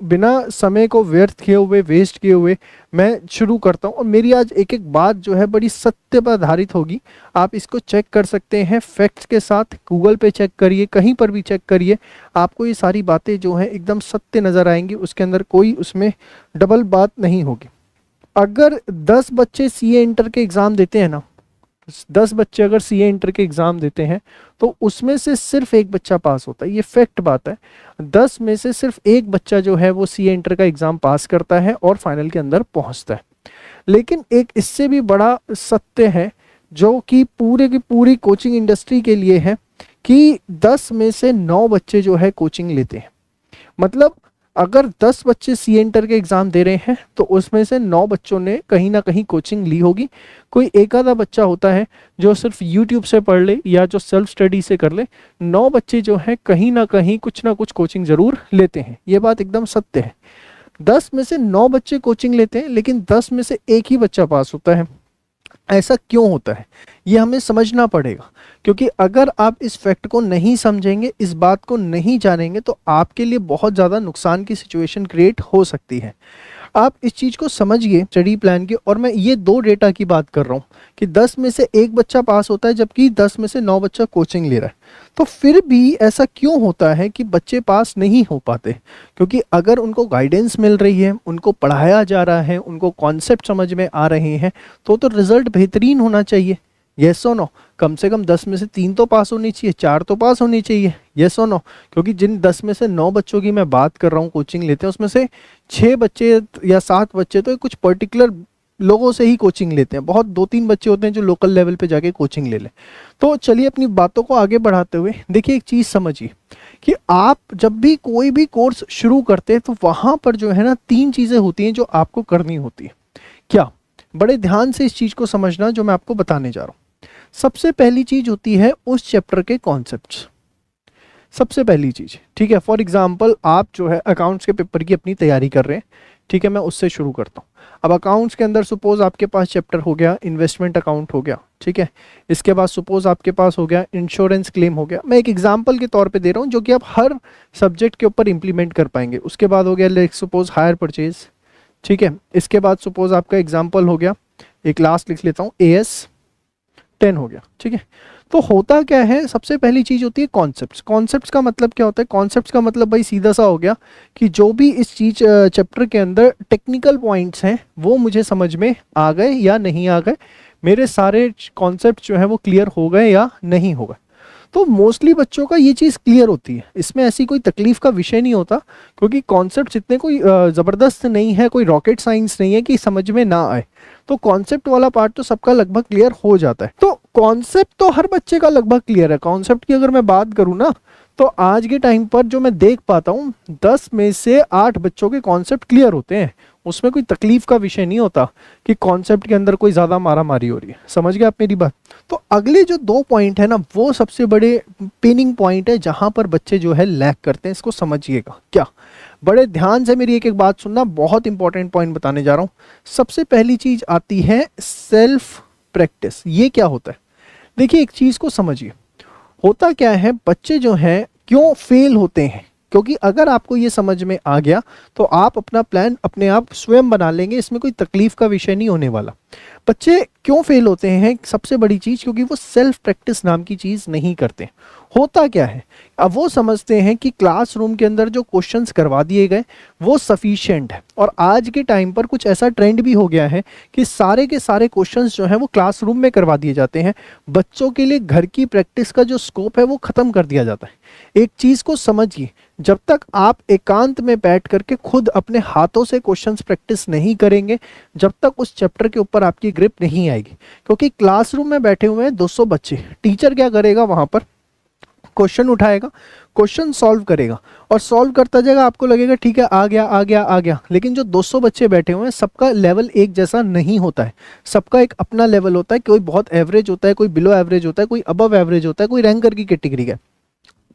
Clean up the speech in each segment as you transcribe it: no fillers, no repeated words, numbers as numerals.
बिना समय को व्यर्थ किए हुए, वेस्ट किए हुए मैं शुरू करता हूँ। और मेरी आज एक एक बात जो है बड़ी सत्य पर आधारित होगी। आप इसको चेक कर सकते हैं फैक्ट्स के साथ, गूगल पे चेक करिए, कहीं पर भी चेक करिए, आपको ये सारी बातें जो हैं एकदम सत्य नज़र आएंगी। उसके अंदर कोई उसमें डबल बात नहीं होगी। अगर 10 बच्चे सीए इंटर के एग्ज़ाम देते हैं ना, 10 बच्चे अगर सीए इंटर के एग्ज़ाम देते हैं तो उसमें से सिर्फ एक बच्चा पास होता है। ये फैक्ट बात है। 10 में से सिर्फ एक बच्चा जो है वो सीए इंटर का एग्ज़ाम पास करता है और फाइनल के अंदर पहुंचता है। लेकिन एक इससे भी बड़ा सत्य है जो कि पूरे की पूरी कोचिंग इंडस्ट्री के लिए है कि 10 में से 9 बच्चे जो है कोचिंग लेते हैं। मतलब अगर 10 बच्चे सी इंटर के एग्ज़ाम दे रहे हैं तो उसमें से 9 बच्चों ने कहीं ना कहीं कोचिंग ली होगी। कोई एक आधा बच्चा होता है जो सिर्फ यूट्यूब से पढ़ ले या जो सेल्फ स्टडी से कर ले। 9 बच्चे जो हैं कहीं ना कहीं कुछ ना कुछ कोचिंग ज़रूर लेते हैं। ये बात एकदम सत्य है। 10 में से 9 बच्चे कोचिंग लेते हैं लेकिन 10 में से एक ही बच्चा पास होता है। ऐसा क्यों होता है ये हमें समझना पड़ेगा, क्योंकि अगर आप इस फैक्ट को नहीं समझेंगे, इस बात को नहीं जानेंगे तो आपके लिए बहुत ज़्यादा नुकसान की सिचुएशन क्रिएट हो सकती है। आप इस चीज़ को समझिए स्टडी प्लान की। और मैं ये दो डेटा की बात कर रहा हूँ कि 10 में से एक बच्चा पास होता है जबकि 10 में से 9 बच्चा कोचिंग ले रहा है। तो फिर भी ऐसा क्यों होता है कि बच्चे पास नहीं हो पाते? क्योंकि अगर उनको गाइडेंस मिल रही है, उनको पढ़ाया जा रहा है, उनको कॉन्सेप्ट समझ में आ रहे हैं तो रिजल्ट बेहतरीन होना चाहिए। येस और नो? कम से कम 10 में से 3 तो पास होनी चाहिए, 4 तो पास होनी चाहिए। येस और नो? क्योंकि जिन 10 में से 9 बच्चों की मैं बात कर रहा हूँ कोचिंग लेते हैं, उसमें से 6 बच्चे या 7 बच्चे तो कुछ पर्टिकुलर लोगों से ही कोचिंग लेते हैं। बहुत 2-3 बच्चे होते हैं जो लोकल लेवल पे जाके कोचिंग ले लें। तो चलिए अपनी बातों को आगे बढ़ाते हुए देखिए एक चीज़ समझिए कि आप जब भी कोई भी कोर्स शुरू करते हैं तो वहाँ पर जो है ना 3 चीज़ें होती हैं जो आपको करनी होती है। क्या? बड़े ध्यान से इस चीज़ को समझना जो मैं आपको बताने जा रहा हूँ। सबसे पहली चीज होती है उस चैप्टर के कॉन्सेप्ट्स। सबसे पहली चीज, ठीक है। फॉर एग्जांपल आप जो है अकाउंट्स के पेपर की अपनी तैयारी कर रहे हैं, ठीक है, मैं उससे शुरू करता हूँ। अब अकाउंट्स के अंदर सपोज आपके पास चैप्टर हो गया इन्वेस्टमेंट अकाउंट हो गया, ठीक है। इसके बाद सपोज आपके पास हो गया इंश्योरेंस क्लेम हो गया। मैं एक एग्जांपल के तौर पे दे रहा हूँ जो कि आप हर सब्जेक्ट के ऊपर इंप्लीमेंट कर पाएंगे। उसके बाद हो गया सपोज हायर परचेज, ठीक है। इसके बाद सपोज आपका एग्जाम्पल हो गया, एक लास्ट लिख लेता हूँ, AS 10 हो गया, ठीक है। तो होता क्या है, सबसे पहली चीज होती है कॉन्सेप्ट्स। कॉन्सेप्ट्स का मतलब क्या होता है? कॉन्सेप्ट्स का मतलब भाई सीधा सा हो गया कि जो भी इस चीज चैप्टर के अंदर टेक्निकल पॉइंट्स हैं वो मुझे समझ में आ गए या नहीं आ गए, मेरे सारे कॉन्सेप्ट जो है वो क्लियर हो गए या नहीं हो गए। तो मोस्टली बच्चों का ये चीज़ क्लियर होती है, इसमें ऐसी कोई तकलीफ का विषय नहीं होता, क्योंकि कॉन्सेप्ट इतने कोई ज़बरदस्त नहीं है, कोई रॉकेट साइंस नहीं है कि समझ में ना आए। तो कॉन्सेप्ट वाला पार्ट तो सबका लगभग क्लियर हो जाता है। तो कॉन्सेप्ट तो हर बच्चे का लगभग क्लियर है। कॉन्सेप्ट की अगर मैं बात करूँ ना तो आज के टाइम पर जो मैं देख पाता हूँ 10 में से 8 बच्चों के कॉन्सेप्ट क्लियर होते हैं। उसमें कोई तकलीफ का विषय नहीं होता कि कॉन्सेप्ट के अंदर कोई ज़्यादा मारा मारी हो रही है। समझ गए आप मेरी बात? तो अगले जो 2 पॉइंट है ना वो सबसे बड़े पिनिंग पॉइंट है जहां पर बच्चे जो है लैग करते हैं। इसको समझिएगा। क्या? बड़े ध्यान से मेरी एक एक बात सुनना, बहुत इंपॉर्टेंट पॉइंट बताने जा रहा हूं। सबसे पहली चीज आती है सेल्फ प्रैक्टिस। ये क्या होता है? देखिए एक चीज को समझिए, होता क्या है, बच्चे जो हैं क्यों फेल होते हैं? क्योंकि अगर आपको ये समझ में आ गया तो आप अपना प्लान अपने आप स्वयं बना लेंगे, इसमें कोई तकलीफ का विषय नहीं होने वाला। बच्चे क्यों फेल होते हैं? सबसे बड़ी चीज क्योंकि वो सेल्फ प्रैक्टिस नाम की चीज नहीं करते। होता क्या है, अब वो समझते हैं कि क्लासरूम के अंदर जो क्वेश्चंस करवा दिए गए वो सफिशिएंट है। और आज के टाइम पर कुछ ऐसा ट्रेंड भी हो गया है कि सारे के सारे क्वेश्चंस जो हैं वो क्लासरूम में करवा दिए जाते हैं। बच्चों के लिए घर की प्रैक्टिस का जो स्कोप है वो खत्म कर दिया जाता है। एक चीज को समझिए, जब तक आप एकांत में बैठ करके खुद अपने हाथों से क्वेश्चंस प्रैक्टिस नहीं करेंगे, जब तक उस चैप्टर के ऊपर आपकी ग्रिप नहीं आएगी। क्योंकि क्लासरूम में बैठे हुए हैं 200 बच्चे, टीचर क्या करेगा? वहां पर क्वेश्चन उठाएगा, क्वेश्चन सॉल्व करेगा और सॉल्व करता जाएगा। आपको लगेगा ठीक है आ गया आ गया आ गया, लेकिन जो 200 बच्चे बैठे हुए हैं सबका लेवल एक जैसा नहीं होता है। सबका एक अपना लेवल होता है। कोई बहुत एवरेज होता है, कोई बिलो एवरेज होता है, कोई अबव एवरेज होता है, कोई रैंकर की कैटेगरी का।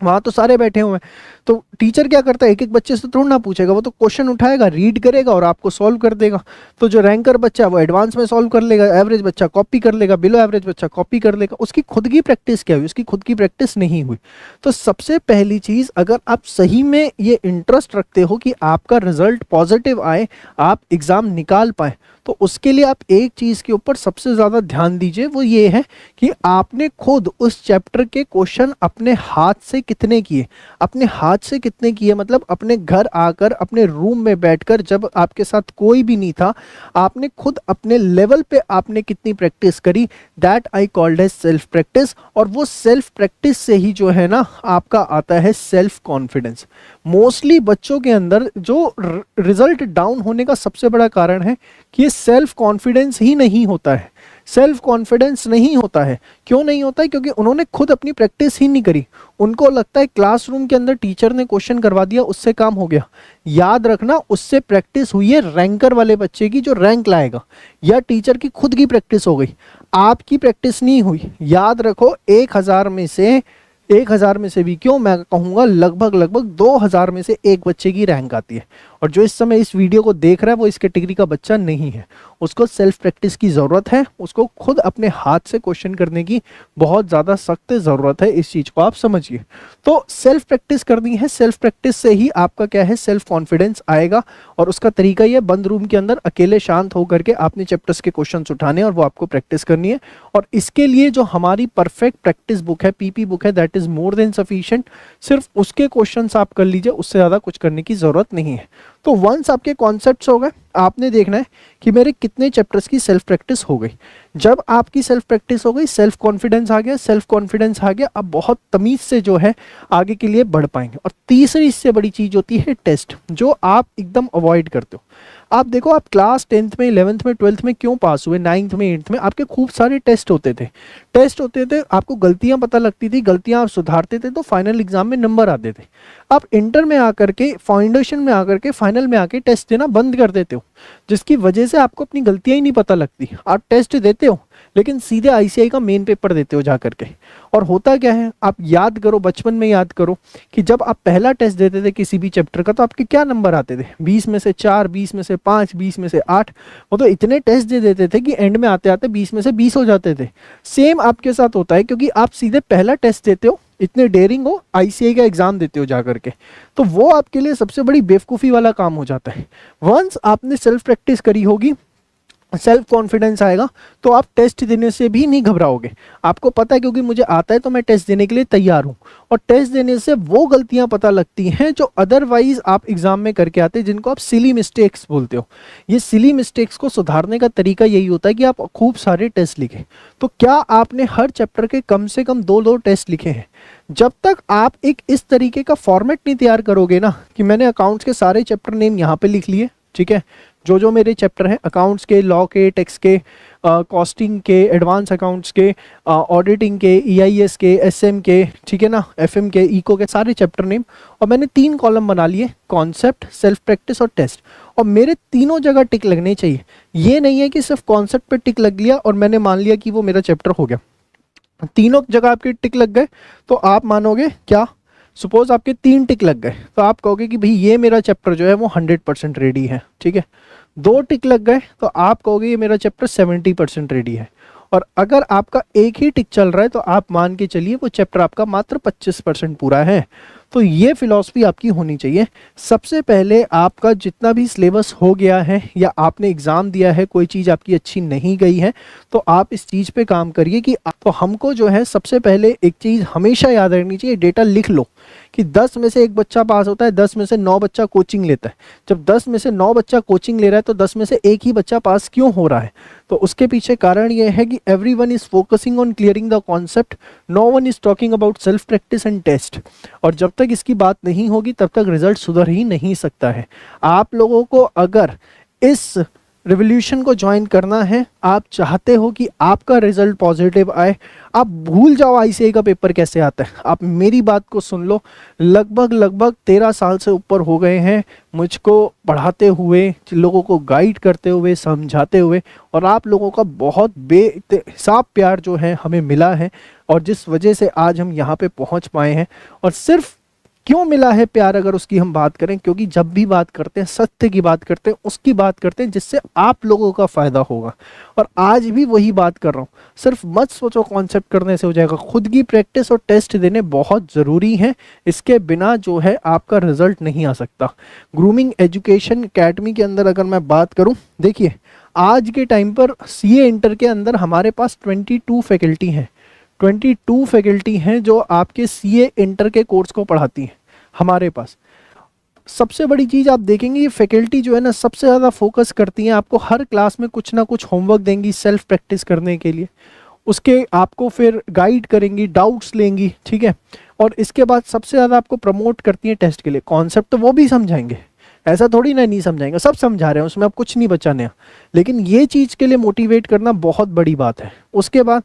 वहां तो सारे बैठे हुए हैं। तो टीचर क्या करता है, एक एक बच्चे से थोड़ा ना पूछेगा, वो तो क्वेश्चन उठाएगा, रीड करेगा और आपको सॉल्व कर देगा। तो जो रैंकर बच्चा है वो एडवांस में सॉल्व कर लेगा, एवरेज बच्चा कॉपी कर लेगा, बिलो एवरेज बच्चा कॉपी कर लेगा। उसकी खुद की प्रैक्टिस क्या हुई, उसकी खुद की प्रैक्टिस नहीं हुई। तो सबसे पहली चीज, अगर आप सही में ये इंटरेस्ट रखते हो कि आपका रिजल्ट पॉजिटिव आए, आप एग्जाम निकाल पाए, तो उसके लिए आप एक चीज के ऊपर सबसे ज्यादा ध्यान दीजिए, वो ये है कि आपने खुद उस चैप्टर के क्वेश्चन अपने हाथ से कितने किए। अपने हाथ से कितने किए मतलब अपने घर आकर, अपने रूम में बैठकर, जब आपके साथ कोई भी नहीं था, आपने खुद अपने लेवल पे आपने कितनी प्रैक्टिस करी। That I called as self practice. और वो सेल्फ प्रैक्टिस से ही जो है ना आपका आता है सेल्फ कॉन्फिडेंस। मोस्टली बच्चों के अंदर जो रिजल्ट डाउन होने का सबसे बड़ा कारण है कि ये सेल्फ कॉन्फिडेंस ही नहीं होता है। सेल्फ कॉन्फिडेंस नहीं होता है। क्यों नहीं होता है? क्योंकि उन्होंने खुद अपनी प्रैक्टिस ही नहीं करी। उनको लगता है क्लासरूम के अंदर टीचर ने क्वेश्चन करवा दिया, उससे काम हो गया। याद रखना, उससे प्रैक्टिस हुई है रैंकर वाले बच्चे की, जो रैंक लाएगा, या टीचर की खुद की प्रैक्टिस हो गई, आपकी प्रैक्टिस नहीं हुई। याद रखो, 1000 में से भी क्यों, मैं कहूँगा लगभग 2000 में से एक बच्चे की रैंक आती है। और जो इस समय इस वीडियो को देख रहा है वो इस कैटेगरी का बच्चा नहीं है। उसको सेल्फ प्रैक्टिस की ज़रूरत है, उसको खुद अपने हाथ से क्वेश्चन करने की बहुत ज़्यादा सख्त ज़रूरत है। इस चीज़ को आप समझिए। तो सेल्फ प्रैक्टिस करनी है, सेल्फ प्रैक्टिस से ही आपका क्या है, सेल्फ कॉन्फिडेंस आएगा। और उसका तरीका ये, बंद रूम के अंदर अकेले शांत होकर के आपने चैप्टर्स के क्वेश्चन उठाने और वो आपको प्रैक्टिस करनी है। और इसके लिए जो हमारी परफेक्ट प्रैक्टिस बुक है, पीपी बुक है, that is more than sufficient. सिर्फ उसके क्वेश्चंस आप कर लीजिए, उससे ज़्यादा कुछ करने की ज़रूरत नहीं है। तो वंस आपके कॉन्सेप्ट्स हो गए, आपने देखना है कि मेरे कितने चैप्टर्स की सेल्फ प्रैक्टिस हो गई। जब आपकी सेल्फ प्रैक्टिस हो गई, सेल्फ कॉन्फिडेंस आ गया, सेल्फ कॉन्फिडेंस आ गया, अब बहुत तमीज से जो है आगे के लिए बढ़ पाएंगे। और तीसरी इससे बड़ी चीज होती है टेस्ट, जो आप एकदम अवॉइड करते हो। आप देखो, आप क्लास 10th में, 11th में, 12th में क्यों पास हुए, 9th में, 8th में, आपके खूब सारे टेस्ट होते थे, आपको गलतियां पता लगती थी, गलतियां आप सुधारते थे, तो फाइनल एग्जाम में नंबर आते थे। आप इंटर में आकर के, फाउंडेशन में आकर के, फाइनल में आके टेस्ट देना बंद कर देते हो, जिसकी वजह से आपको अपनी गलतियां ही नहीं पता लगती। आप टेस्ट देते हो लेकिन सीधे आईसीआई का मेन पेपर देते हो जाकर के। और होता क्या है, आप याद करो, बचपन में याद करो कि जब आप पहला टेस्ट देते थे किसी भी चैप्टर का, तो आपके क्या नंबर आते थे? 20 में से 4, 20 में से 5, 20 में से 8। वो तो इतने टेस्ट दे देते थे कि एंड में आते आते 20 में से 20 हो जाते थे। सेम आपके साथ होता है, क्योंकि आप सीधे पहला टेस्ट देते हो, इतने डेयरिंग हो, आईसीआई का एग्जाम देते हो जाकर के, तो वो आपके लिए सबसे बड़ी बेवकूफ़ी वाला काम हो जाता है। वंस आपने सेल्फ प्रैक्टिस करी होगी, सेल्फ कॉन्फिडेंस आएगा, तो आप टेस्ट देने से भी नहीं घबराओगे। आपको पता है क्योंकि मुझे आता है तो मैं टेस्ट देने के लिए तैयार हूँ। और टेस्ट देने से वो गलतियां पता लगती हैं जो अदरवाइज आप एग्जाम में करके आते हैं, जिनको आप सिली मिस्टेक्स बोलते हो। ये सिली मिस्टेक्स को सुधारने का तरीका यही होता है कि आप खूब सारे टेस्ट लिखें। तो क्या आपने हर चैप्टर के कम से कम 2-2 टेस्ट लिखे हैं? जब तक आप एक इस तरीके का फॉर्मेट नहीं तैयार करोगे ना, कि मैंने अकाउंट्स के सारे चैप्टर नेम यहाँ पे लिख लिए, ठीक है, जो मेरे चैप्टर हैं अकाउंट्स के, लॉ के, टैक्स के, कॉस्टिंग के, एडवांस अकाउंट्स के, ऑडिटिंग के, ईआईएस के, एसएम के, ठीक है ना, एफएम के, इको के, सारे चैप्टर नेम। और मैंने 3 कॉलम बना लिए, कॉन्सेप्ट, सेल्फ प्रैक्टिस और टेस्ट। और मेरे तीनों जगह टिक लगने चाहिए। ये नहीं है कि सिर्फ कॉन्सेप्ट पे टिक लग लिया और मैंने मान लिया कि वो मेरा चैप्टर हो गया। तीनों जगह आपके टिक लग गए तो आप मानोगे क्या, सपोज आपके 3 टिक लग गए तो आप कहोगे कि भाई ये मेरा चैप्टर जो है वो 100% रेडी है, ठीक है। 2 टिक लग गए तो आप कहोगे ये मेरा चैप्टर 70% रेडी है। और अगर आपका एक ही टिक चल रहा है तो आप मान के चलिए वो चैप्टर आपका मात्र 25% पूरा है। तो ये फिलॉसफी आपकी होनी चाहिए। सबसे पहले आपका जितना भी सिलेबस हो गया है या आपने एग्जाम दिया है, कोई चीज़ आपकी अच्छी नहीं गई है, तो आप इस चीज़ पे काम करिए कि तो हमको जो है सबसे पहले एक चीज़ हमेशा याद रखनी चाहिए, डेटा लिख लो कि 10 में से 1 बच्चा पास होता है, 10 में से 9 बच्चा कोचिंग लेता है। जब 10 में से 9 बच्चा कोचिंग ले रहा है तो 10 में से 1 ही बच्चा पास क्यों हो रहा है? तो उसके पीछे कारण ये है कि everyone is focusing on clearing the concept, no one is talking about self practice and test. और जब तक इसकी बात नहीं होगी तब तक रिजल्ट सुधर ही नहीं सकता है। आप लोगों को अगर इस रिवॉल्यूशन को ज्वाइन करना है, आप चाहते हो कि आपका रिजल्ट पॉजिटिव आए, आप भूल जाओ आईसीआई का पेपर कैसे आता है। आप मेरी बात को सुन लो, लगभग 13 साल से ऊपर हो गए हैं मुझको पढ़ाते हुए, लोगों को गाइड करते हुए, समझाते हुए, और आप लोगों का बहुत बेहिसाब प्यार जो है हमें मिला है, और जिस वजह से आज हम यहाँ पे पहुँच पाए हैं। और सिर्फ क्यों मिला है प्यार, अगर उसकी हम बात करें, क्योंकि जब भी बात करते हैं सत्य की बात करते हैं, उसकी बात करते हैं जिससे आप लोगों का फायदा होगा। और आज भी वही बात कर रहा हूँ, सिर्फ मत सोचो कॉन्सेप्ट करने से हो जाएगा, खुद की प्रैक्टिस और टेस्ट देने बहुत ज़रूरी है, इसके बिना जो है आपका रिजल्ट नहीं आ सकता। ग्रूमिंग एजुकेशन एकेडमी के अंदर अगर मैं बात करूँ, देखिए आज के टाइम पर सीए इंटर के अंदर हमारे पास 22 फैकल्टी हैं, 22 फैकल्टी हैं जो आपके सीए इंटर के कोर्स को पढ़ाती हैं हमारे पास। सबसे बड़ी चीज़ आप देखेंगे, ये फैकल्टी जो है ना सबसे ज़्यादा फोकस करती हैं, आपको हर क्लास में कुछ ना कुछ होमवर्क देंगी सेल्फ प्रैक्टिस करने के लिए, उसके आपको फिर गाइड करेंगी, डाउट्स लेंगी, ठीक है। और इसके बाद सबसे ज़्यादा आपको प्रमोट करती हैं टेस्ट के लिए। कॉन्सेप्ट तो वो भी समझाएंगे, ऐसा थोड़ी ना नहीं समझाएंगे, सब समझा रहे हैं, उसमें आप कुछ नहीं बचाने, लेकिन ये चीज़ के लिए मोटिवेट करना बहुत बड़ी बात है। उसके बाद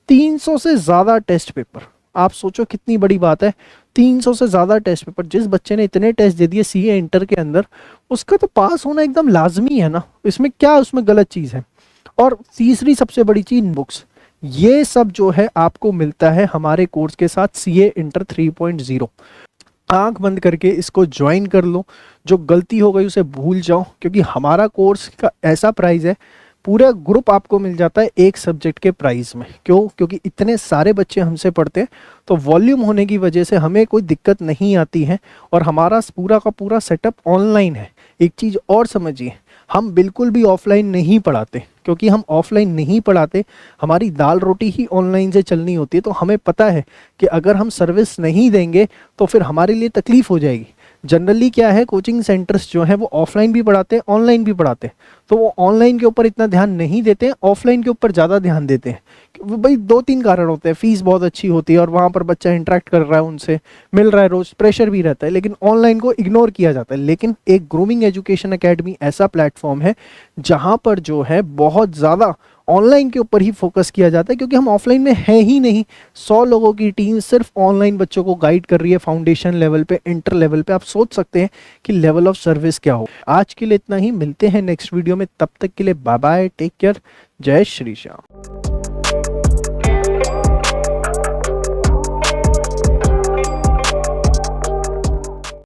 300 से ज़्यादा टेस्ट पेपर, आप सोचो कितनी बड़ी बात है, 300 से ज़्यादा टेस्ट पेपर। जिस बच्चे ने इतने टेस्ट दे दिए सीए इंटर के अंदर, उसका तो पास होना एकदम लाजमी है ना, इसमें क्या उसमें गलत चीज़ है। और तीसरी सबसे बड़ी चीज़ बुक्स, ये सब जो है आपको मिलता है हमारे कोर्स के साथ सीए इंटर 3.0। आंख बंद करके इसको ज्वाइन कर लो, जो गलती हो गई उसे भूल जाओ, क्योंकि हमारा कोर्स का ऐसा प्राइस है, पूरा ग्रुप आपको मिल जाता है एक सब्जेक्ट के प्राइस में। क्यों? क्योंकि इतने सारे बच्चे हमसे पढ़ते हैं, तो वॉल्यूम होने की वजह से हमें कोई दिक्कत नहीं आती है, और हमारा पूरा का पूरा सेटअप ऑनलाइन है। एक चीज़ और समझिए, हम बिल्कुल भी ऑफलाइन नहीं पढ़ाते, क्योंकि हम ऑफलाइन नहीं पढ़ाते, हमारी दाल रोटी ही ऑनलाइन से चलनी होती है। तो हमें पता है कि अगर हम सर्विस नहीं देंगे तो फिर हमारे लिए तकलीफ हो जाएगी। जनरली क्या है, कोचिंग सेंटर्स जो हैं वो ऑफलाइन भी पढ़ाते हैं, ऑनलाइन भी पढ़ाते हैं, तो वो ऑनलाइन के ऊपर इतना ध्यान नहीं देते हैं, ऑफलाइन के ऊपर ज़्यादा ध्यान देते हैं। भाई 2-3 कारण होते हैं, फीस बहुत अच्छी होती है और वहाँ पर बच्चा इंटरेक्ट कर रहा है, उनसे मिल रहा है रोज, प्रेशर भी रहता है, लेकिन ऑनलाइन को इग्नोर किया जाता है। लेकिन एक ग्रूमिंग एजुकेशन एकेडमी ऐसा प्लेटफॉर्म है जहाँ पर जो है बहुत ज़्यादा ऑनलाइन के ऊपर ही फोकस किया जाता है, क्योंकि हम ऑफलाइन में है ही नहीं। 100 लोगों की टीम सिर्फ ऑनलाइन बच्चों को गाइड कर रही है, फाउंडेशन लेवल पे, इंटर लेवल पे। आप सोच सकते हैं कि लेवल ऑफ सर्विस क्या हो। आज के लिए इतना ही, मिलते हैं नेक्स्ट वीडियो में, तब तक के लिए बाय बाय, टेक केयर, जय श्री श्याम।